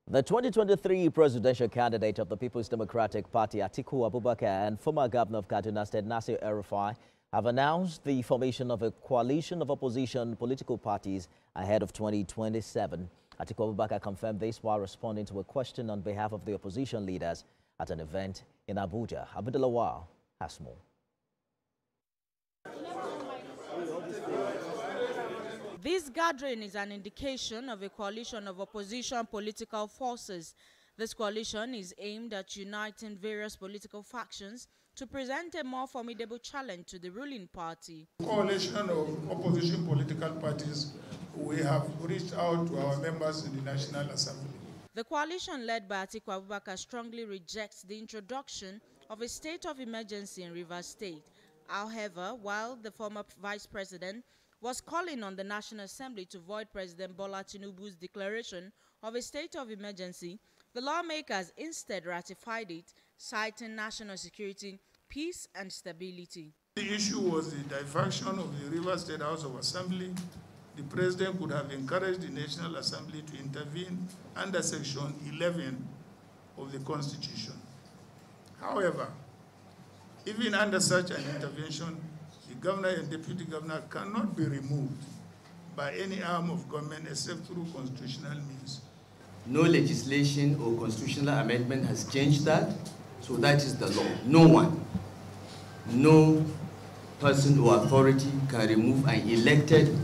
The 2023 presidential candidate of the People's Democratic Party, Atiku Abubakar, and former governor of Kaduna State, Nasir El-Rufai, have announced the formation of a coalition of opposition political parties ahead of 2027. Atiku Abubakar confirmed this while responding to a question on behalf of the opposition leaders at an event in Abuja. Abdullah has more. This gathering is an indication of a coalition of opposition political forces. This coalition is aimed at uniting various political factions to present a more formidable challenge to the ruling party. Coalition of opposition political parties, we have reached out to our members in the National Assembly. The coalition led by Atiku Abubakar strongly rejects the introduction of a state of emergency in Rivers State. However, while the former vice president was calling on the National Assembly to void President Bola Tinubu's declaration of a state of emergency, the lawmakers instead ratified it, citing national security, peace and stability. The issue was the diversion of the Rivers State House of Assembly. The President could have encouraged the National Assembly to intervene under Section 11 of the Constitution. However, even under such an intervention, the governor and deputy governor cannot be removed by any arm of government except through constitutional means. No legislation or constitutional amendment has changed that, so that is the law. No one, no person or authority can remove an elected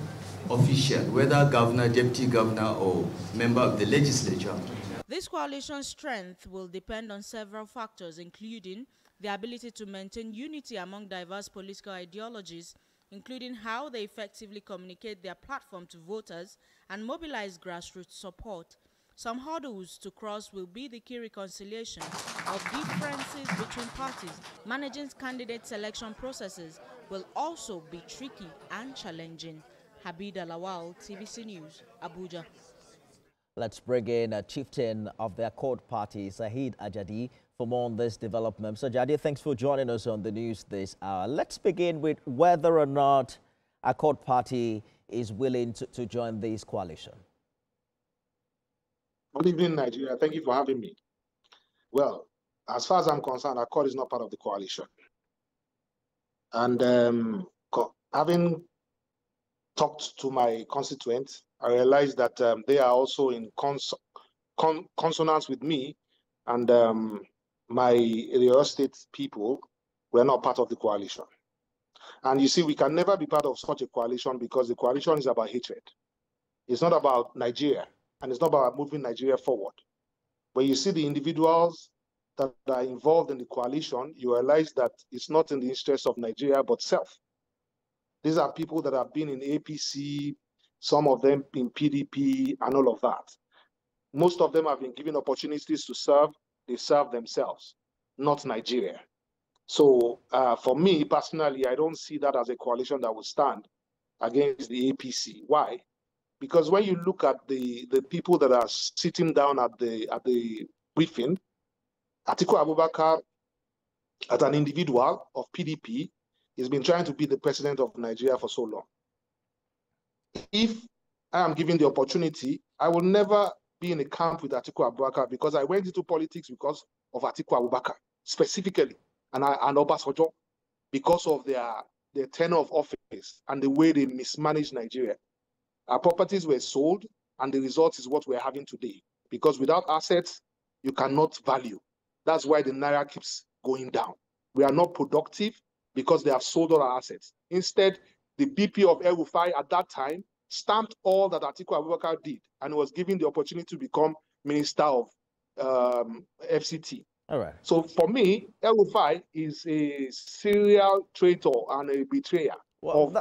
official, whether governor, deputy governor, or member of the legislature. This coalition's strength will depend on several factors, including the ability to maintain unity among diverse political ideologies, including how they effectively communicate their platform to voters and mobilize grassroots support. Some hurdles to cross will be the key reconciliation of differences between parties. Managing candidate selection processes will also be tricky and challenging. Habida Lawal, TVC News, Abuja. Let's bring in a chieftain of the Accord Party, Sahid Ajadi, for more on this development. So, Ajadi, thanks for joining us on the news this hour. Let's begin with whether or not Accord Party is willing to join this coalition. Good evening, Nigeria. Thank you for having me. Well, as far as I'm concerned, Accord is not part of the coalition. And having talked to my constituents, I realized that they are also in consonance with me, and my Rio State people were not part of the coalition. And you see, we can never be part of such a coalition because the coalition is about hatred. It's not about Nigeria, and it's not about moving Nigeria forward. When you see the individuals that are involved in the coalition, you realize that it's not in the interest of Nigeria, but self. These are people that have been in APC, some of them in PDP, and all of that. Most of them have been given opportunities to serve. They serve themselves, not Nigeria. So for me personally, I don't see that as a coalition that will stand against the APC. Why? Because when you look at the people that are sitting down at the briefing, Atiku Abubakar, as an individual of PDP, has been trying to be the president of Nigeria for so long. If I am given the opportunity, I will never be in a camp with Atiku Abubakar because I went into politics because of Atiku Abubakar specifically, and Obasanjo, because of their tenure of office and the way they mismanaged Nigeria. Our properties were sold, and the result is what we're having today. Because without assets, you cannot value. That's why the Naira keeps going down. We are not productive because they have sold all our assets. Instead, the BP of El-Rufai at that time stamped all that Atiku Abubakar did and was given the opportunity to become Minister of FCT. All right. So for me, El-Rufai is a serial traitor and a betrayer. Well,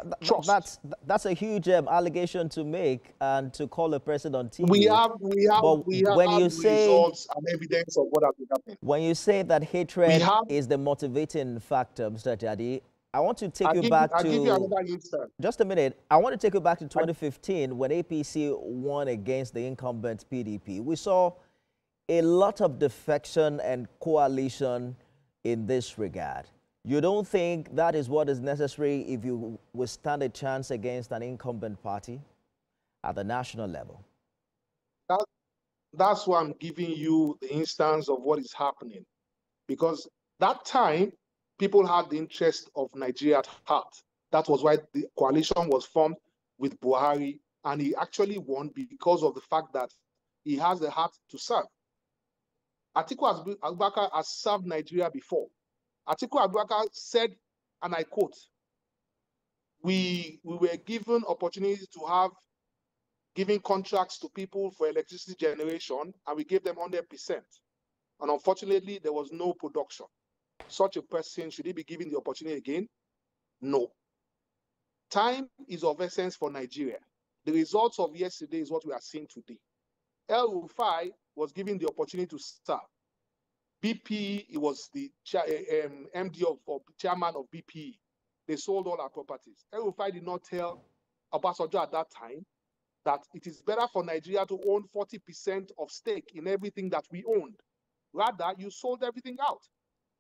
that's a huge allegation to make and to call a person on TV. We have results and evidence of what has been happening. When you say that hatred is the motivating factor, Mr. Jadi, I want to take you back to just a minute. I want to take you back to 2015 when APC won against the incumbent PDP. We saw a lot of defection and coalition in this regard. You don't think that is what is necessary if you will stand a chance against an incumbent party at the national level? That's why I'm giving you the instance of what is happening. Because that time, people had the interest of Nigeria at heart. That was why the coalition was formed with Buhari, and he actually won because of the fact that he has the heart to serve. Atiku Abubakar has served Nigeria before. Atiku Abubakar said, and I quote, we were given opportunities to have giving contracts to people for electricity generation, and we gave them 100%. And unfortunately, there was no production. Such a person, should he be given the opportunity again? No. Time is of essence for Nigeria. The results of yesterday is what we are seeing today. El-Rufai was given the opportunity to serve. BP, he was the MD or chairman of BP. They sold all our properties. El-Rufai did not tell Obasanjo at that time that it is better for Nigeria to own 40% of stake in everything that we owned. Rather, you sold everything out.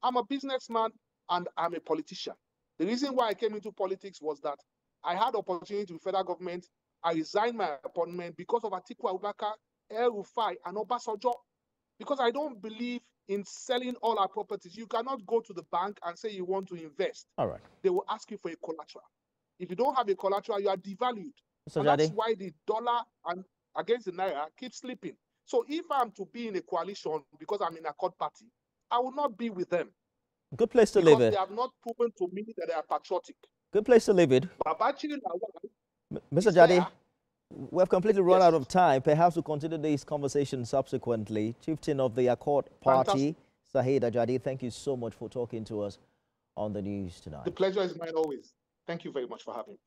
I'm a businessman and I'm a politician. The reason why I came into politics was that I had opportunity with federal government. I resigned my appointment because of Atiku Abubakar, El-Rufai, and Obasanjo. Because I don't believe in selling all our properties. You cannot go to the bank and say you want to invest. All right. They will ask you for a collateral. If you don't have a collateral, you are devalued. So and that's why the dollar and against the naira keeps slipping. So if I'm to be in a coalition because I'm in a Accord party, I will not be with them. Good place to live it. Because they have not proven to me that they are patriotic. Good place to live it. Mr. Jadi, we have completely run out of time. Perhaps we'll continue this conversation subsequently. Chieftain of the Accord Party, Saheed Ajadi, thank you so much for talking to us on the news tonight. The pleasure is mine always. Thank you very much for having me.